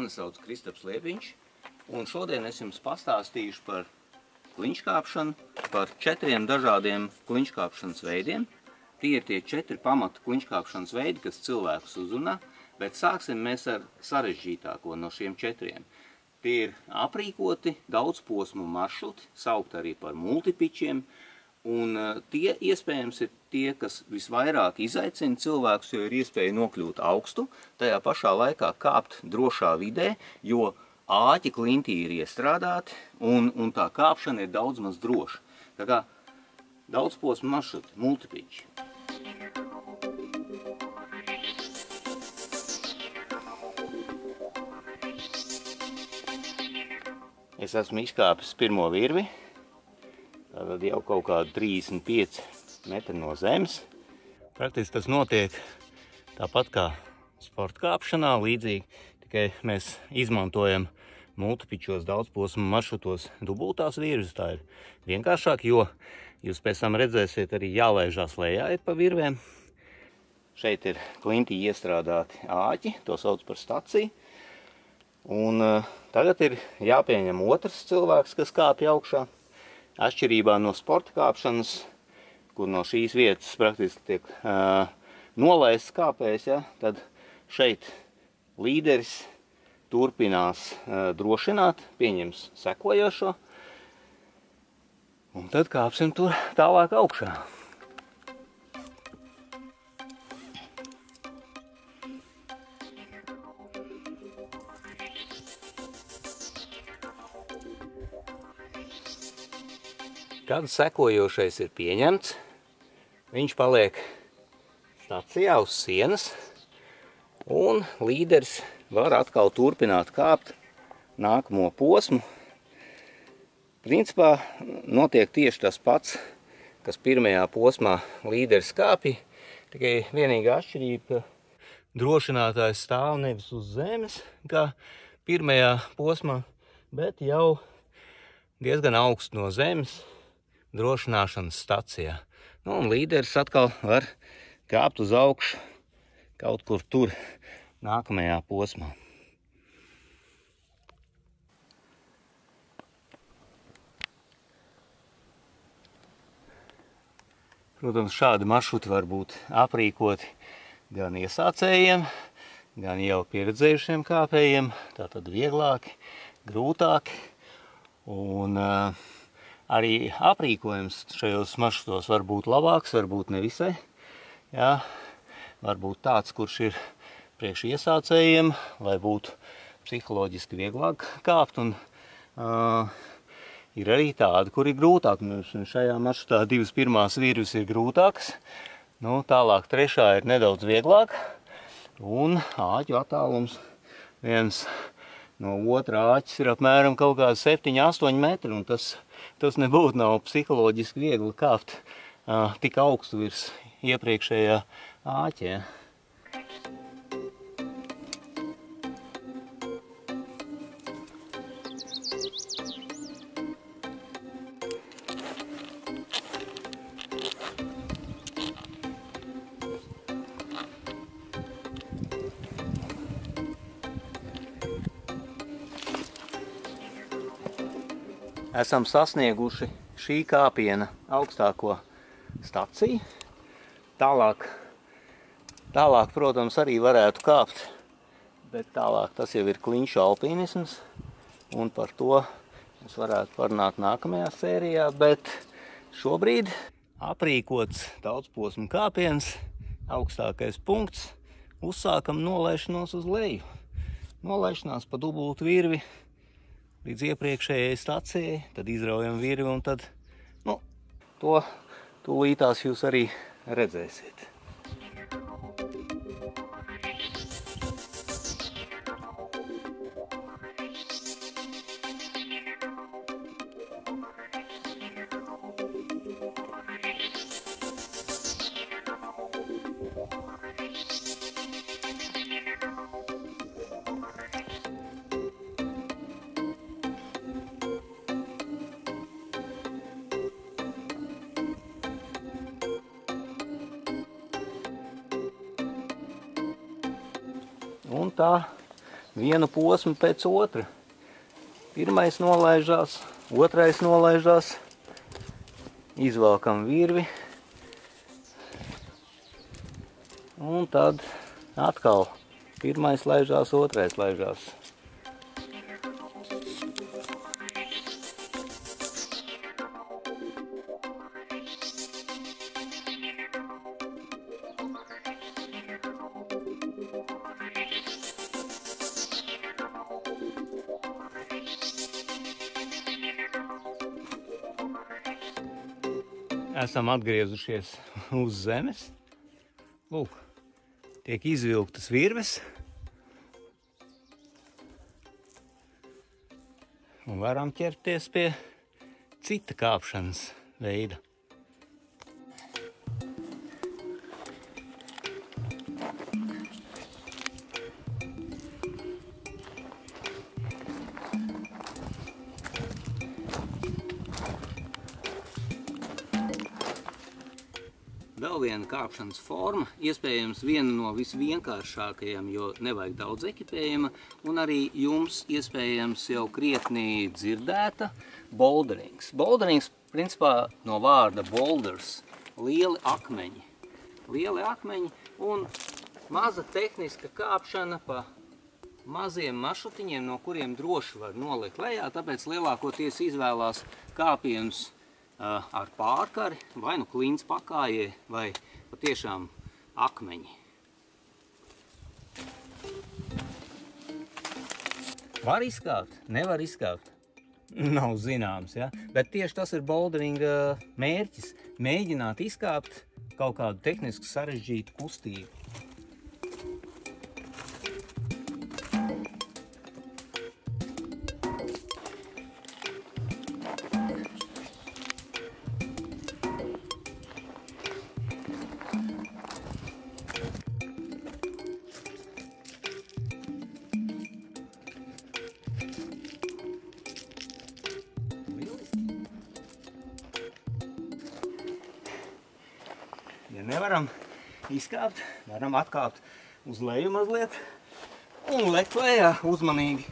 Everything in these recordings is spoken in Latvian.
Mani sauc Kristaps Liepiņš, un šodien es jums pastāstīšu par kliņškāpšanu, par 4 dažādiem kliņškāpšanas veidiem. Tie ir tie 4 pamata kliņškāpšanas veidi, kas cilvēkus uzrunā, bet sāksim mēs ar sarežģītāko no šiem 4. Tie ir aprīkoti daudzposmu maršruti, saukt arī par multipičiem, un tie iespējams ir tie, kas visvairāk izaicina cilvēkus, jo ir iespēja nokļūt augstu, tajā pašā laikā kāpt drošā vidē, jo āķi klintī ir iestrādāti, un tā kāpšana ir daudz maz droša. Tā kā daudzposmu maršruti, multipiči. Es esmu izkāpis pirmo virvi. Tātad jau kaut kādi 35 metri no zemes. Praktiski tas notiek tāpat kā sporta kāpšanā, līdzīgi, tikai mēs izmantojam multipičos daudzposmu maršrutos dubultās virves. Tā ir vienkāršāk, jo jūs pēc tam redzēsiet arī jālaižās lejā pa virvēm. Šeit ir klintī iestrādāti āķi, to sauc par staciju. Un tagad ir jāpieņem otrs cilvēks, kas kāpj augšā. Atšķirībā no sporta kāpšanas, kur no šīs vietas praktiski tiek nolaists kāpējs, ja, tad šeit līderis turpinās drošināt, pieņems sekojošo, un tad kāpsim tur tālāk augšā. Kad sekojošais ir pieņemts, viņš paliek stacijā uz sienas, un līderis var atkal turpināt kāpt nākamo posmu. Principā notiek tieši tas pats, kas pirmajā posmā līderis kāpja, tikai vienīgā atšķirība, ka drošinātājs stāv nevis uz zemes, kā pirmajā posmā, bet jau diezgan augstu no zemes, drošināšanas stacijā. Un līderis atkal var kāpt uz augšu kaut kur tur nākamajā posmā. Protams, šādi maršruti var būt aprīkoti gan iesācējiem, gan jau pieredzējušiem kāpējiem, tātad vieglāki, grūtāki. Un arī aprīkojums šajos maršrutos var būt labāks, varbūt nevisai. Jā, varbūt tāds, kurš ir priekš iesācējiem, lai būtu psiholoģiski vieglāk kāpt. Un ir arī tādi, kur ir grūtāk. Šajā maršrutā 2 pirmās virves ir grūtākas. Tālāk 3. ir nedaudz vieglāk. Un āķu attālums viens no otrā āķis ir apmēram kaut kāds 7–8 metri. Un tas nebūtu nav psiholoģiski viegli kāpt tik augstu virs iepriekšējā āķē. Esam sasnieguši šī kāpiena augstāko staciju. Tālāk, protams, arī varētu kāpt, bet tālāk tas jau ir kliņšu alpīnisms, un par to mēs varētu parunāt nākamajā sērijā, bet šobrīd aprīkots daudzposmu kāpiens, augstākais punkts, uzsākam nolaišanos uz leju. Nolaišanās pa dubultu virvi līdz iepriekšējai stacijai, tad izraujam virvi, un tad, to tūlītās jūs arī redzēsiet. Un tā vienu posmu pēc otra. Pirmais nolaižās, otrais nolaižās, izvelkam virvi un tad atkal pirmais laižās, otrais laižās. Esam atgriezušies uz zemes. Lūk, tiek izvilktas virves. Un varam ķerties pie cita kāpšanas veida. Vēl viena kāpšanas forma, iespējams viena no visvienkāršākajām, jo nevajag daudz ekipējuma, un arī jums iespējams jau krietni dzirdēta boulderings. Boulderings, principā no vārda boulders, lieli akmeņi. Lieli akmeņi un maza tehniska kāpšana pa maziem maršrutiņiem, no kuriem droši var nolikt lejā, tāpēc lielākoties izvēlās kāpienus ar pārkari, vai nu klints pakājie, vai patiešām akmeņi. Var izkāpt, nevar izkāpt. Nav zināms, ja? Bet tieši tas ir boulderinga mērķis. Mēģināt izkāpt kaut kādu tehniski sarežģītu kustību. Ja nevaram izkāpt, varam atkāpt uz leju mazliet un lekt lejā uzmanīgi.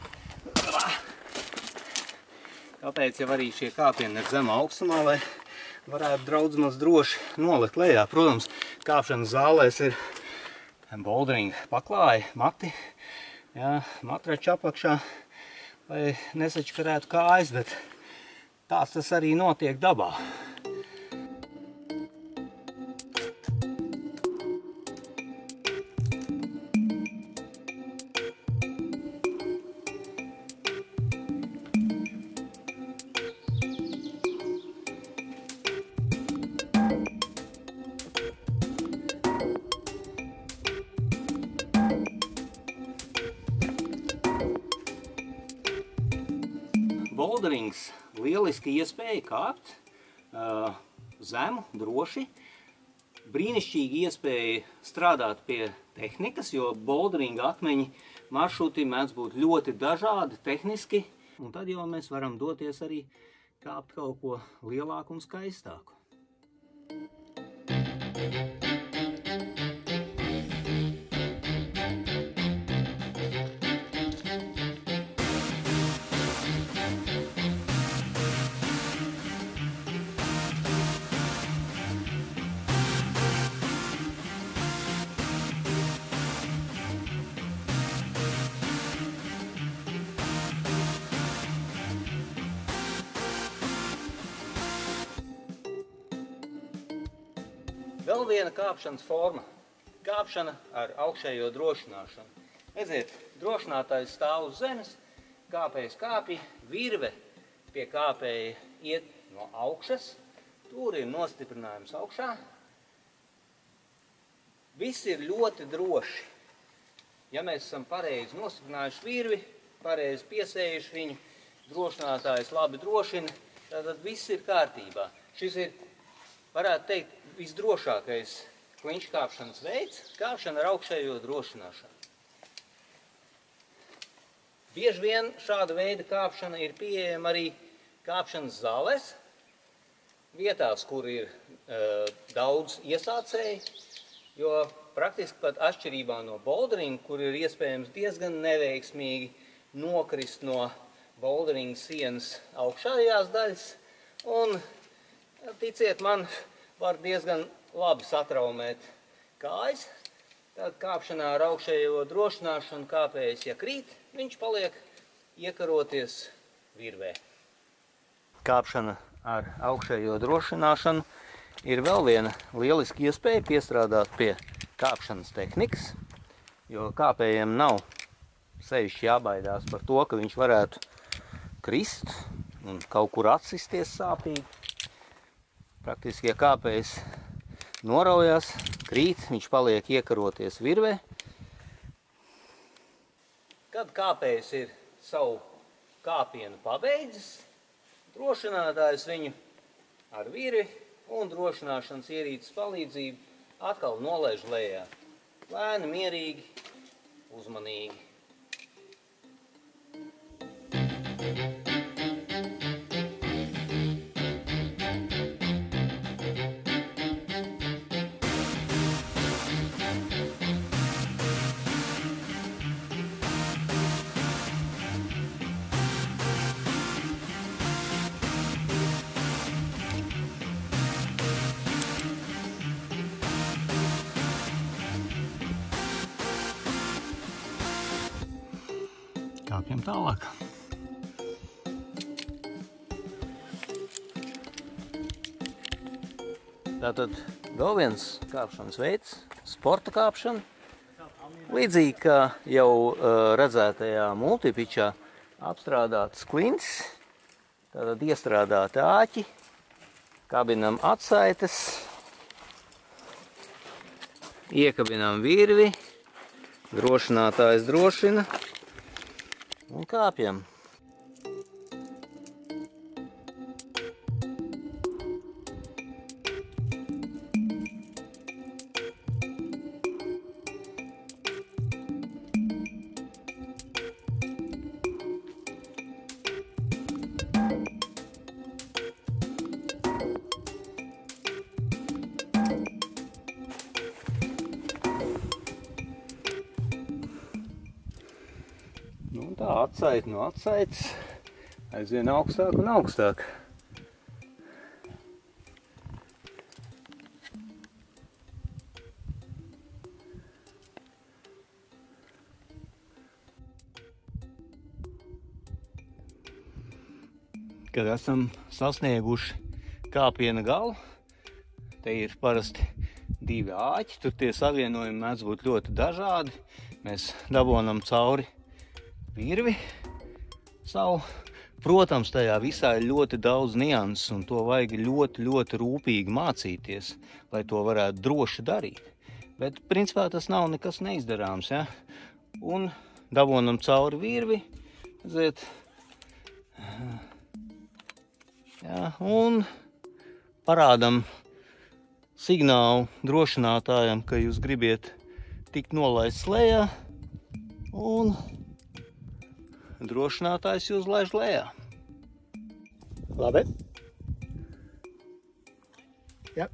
Tāpēc jau arī šie kāpieni ir zema augstumā, lai varētu daudz maz droši nolikt lejā. Protams, kāpšanas zālēs ir boulderinga paklāji, mati, jā, matraču apakšā, lai nesačkarētu kājas, bet tāds tas arī notiek dabā. Boulderings lieliski iespēja kāpt zemu, droši. Brīnišķīgi iespēja strādāt pie tehnikas, jo boulderinga akmeņi maršruti mēdz būt ļoti dažādi tehniski. Un tad jau mēs varam doties arī kāpt kaut ko lielāku un skaistāku. Vēl viena kāpšanas forma – kāpšana ar augšējo drošināšanu. Redziet, drošinātājs stāv uz zemes, kāpējs kāpj, virve pie kāpēja iet no augšas, tur ir nostiprinājums augšā. Viss ir ļoti droši. Ja mēs esam pareizi nostiprinājuši virvi, pareizi piesējuši viņu, drošinātājs labi drošina, tad viss ir kārtībā. Šis ir, varētu teikt, visdrošākais klinšu kāpšanas veids – kāpšana ar augšējo drošināšanu. Bieži vien šāda veida kāpšana ir pieejama arī kāpšanas zālēs, vietās, kur ir daudz iesācēji. Jo praktiski pat atšķirībā no boulderinga, kur ir iespējams diezgan neveiksmīgi nokrist no boulderinga sienas augšējās daļas, un, ticiet man, var diezgan labi satraumēt kājas. Tad kāpšanā ar augšējo drošināšanu kāpējs, ja krīt, viņš paliek iekaroties virvē. Kāpšana ar augšējo drošināšanu ir vēl viena lieliska iespēja piestrādāt pie kāpšanas tehnikas, jo kāpējiem nav sevišķi jābaidās par to, ka viņš varētu krist un kaut kur atsisties sāpīgi. Praktiski, ja kāpējs noraujās, krīt, viņš paliek iekaroties virvē. Kad kāpējs ir savu kāpienu pabeidzis, drošinātājs viņu ar virvi un drošināšanas ierīces palīdzību atkal nolaiž lejā. Lēni, mierīgi, uzmanīgi. Kāpjam tālāk. Tātad vēl viens kāpšanas veids, sporta kāpšana. Līdzīgi kā jau redzētajā multipičā apstrādāts klints, tātad iestrādāti āķi, kabinam atsaites, iekabinam virvi, drošinātājs drošina un kāpjam. Nu, tā atsaite no atsaites aizvien augstāk un augstāk. Kad esam sasnieguši kāpiena galu, te ir parasti divi āķi, tur tie savienojumi mēdz būt ļoti dažādi. Mēs dabonam cauri virvi savu. Protams, tajā visā ir ļoti daudz nianses, un to vajag ļoti rūpīgi mācīties, lai to varētu droši darīt. Bet, principā, tas nav nekas neizdarāms, ja? Un dabonam cauri virvi, redziet, ja, un parādam signālu drošinātājam, ka jūs gribiet tikt nolaists lejā, un drošinātājs jūs laiž lejā. Labi? Jā.